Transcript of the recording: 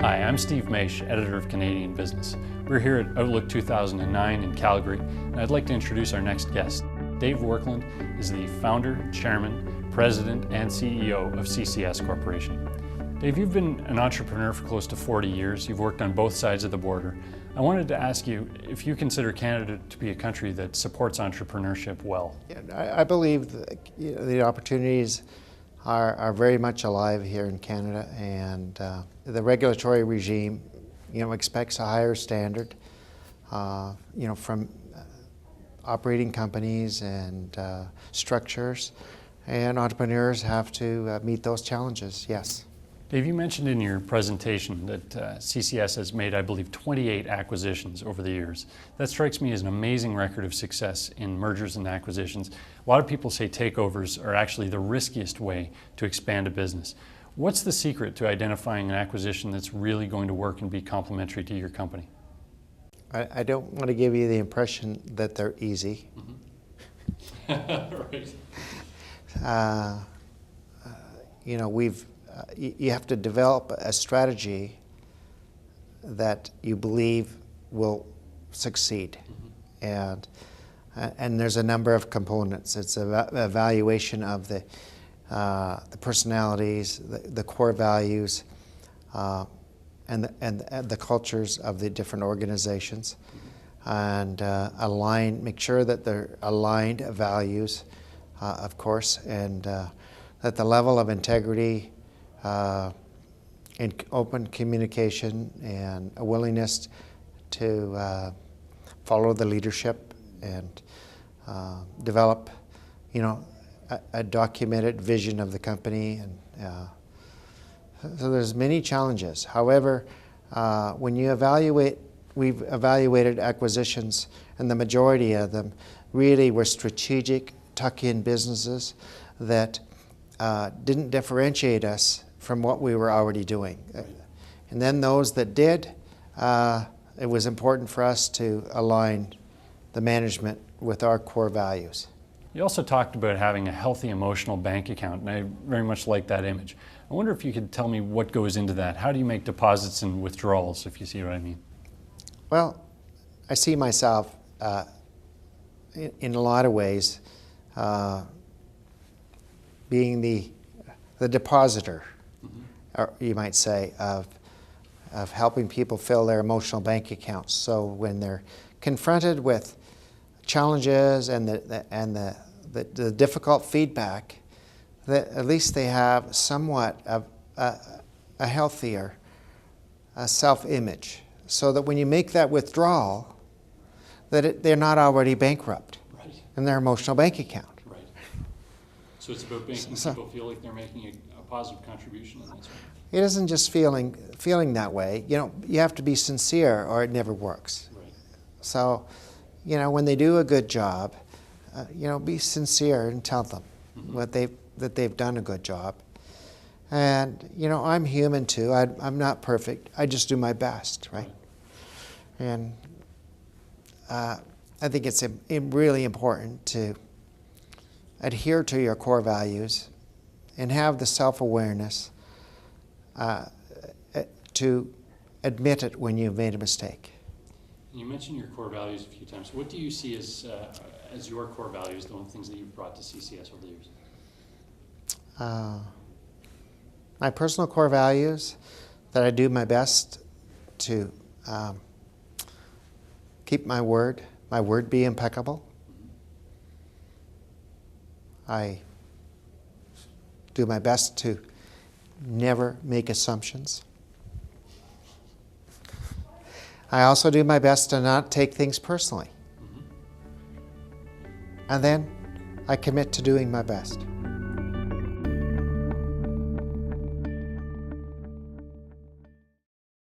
Hi, I'm Steve Maish, editor of Canadian Business. We're here at Outlook 2009 in Calgary, and I'd like to introduce our next guest. Dave Werklund is the founder, chairman, president, and CEO of CCS Corporation. Dave, you've been an entrepreneur for close to 40 years. You've worked on both sides of the border. I wanted to ask you if you consider Canada to be a country that supports entrepreneurship well. Yeah, I believe that, the opportunities are very much alive here in Canada, and the regulatory regime, expects a higher standard, from operating companies and structures, and entrepreneurs have to meet those challenges. Yes. Dave, you mentioned in your presentation that CCS has made, I believe, 28 acquisitions over the years. That strikes me as an amazing record of success in mergers and acquisitions. A lot of people say takeovers are actually the riskiest way to expand a business. What's the secret to identifying an acquisition that's really going to work and be complementary to your company? I don't want to give you the impression that they're easy. Right. You have to develop a strategy that you believe will succeed, and there's a number of components. It's an evaluation of the personalities, the core values, and the cultures of the different organizations, and make sure that they're aligned values, of course, and that the level of integrity, and open communication, and a willingness to follow the leadership and develop, a documented vision of the company. And so there's many challenges. However, when you we've evaluated acquisitions, and the majority of them really were strategic tuck-in businesses that didn't differentiate us from what we were already doing. And then those that did, it was important for us to align the management with our core values. You also talked about having a healthy emotional bank account, and I very much like that image. I wonder if you could tell me what goes into that. How do you make deposits and withdrawals, if you see what I mean? Well, I see myself in a lot of ways being the depositor, or you might say, of helping people fill their emotional bank accounts. So when they're confronted with challenges and the difficult feedback, that at least they have somewhat of a healthier self-image, so that when you make that withdrawal, that they're not already bankrupt in their emotional bank account. Right. So it's about making people feel like they're making a positive contribution, and that's right. It isn't just feeling that way. You have to be sincere, or it never works. Right. So, when they do a good job, be sincere and tell them that they've done a good job. And I'm human too. I'm not perfect. I just do my best, right? And I think it's really important to adhere to your core values and have the self-awareness to admit it when you've made a mistake. You mentioned your core values a few times. What do you see as your core values, the things that you've brought to CCS over the years? My personal core values, that I do my best to keep my word be impeccable. I do my best to never make assumptions. I also do my best to not take things personally. And then I commit to doing my best.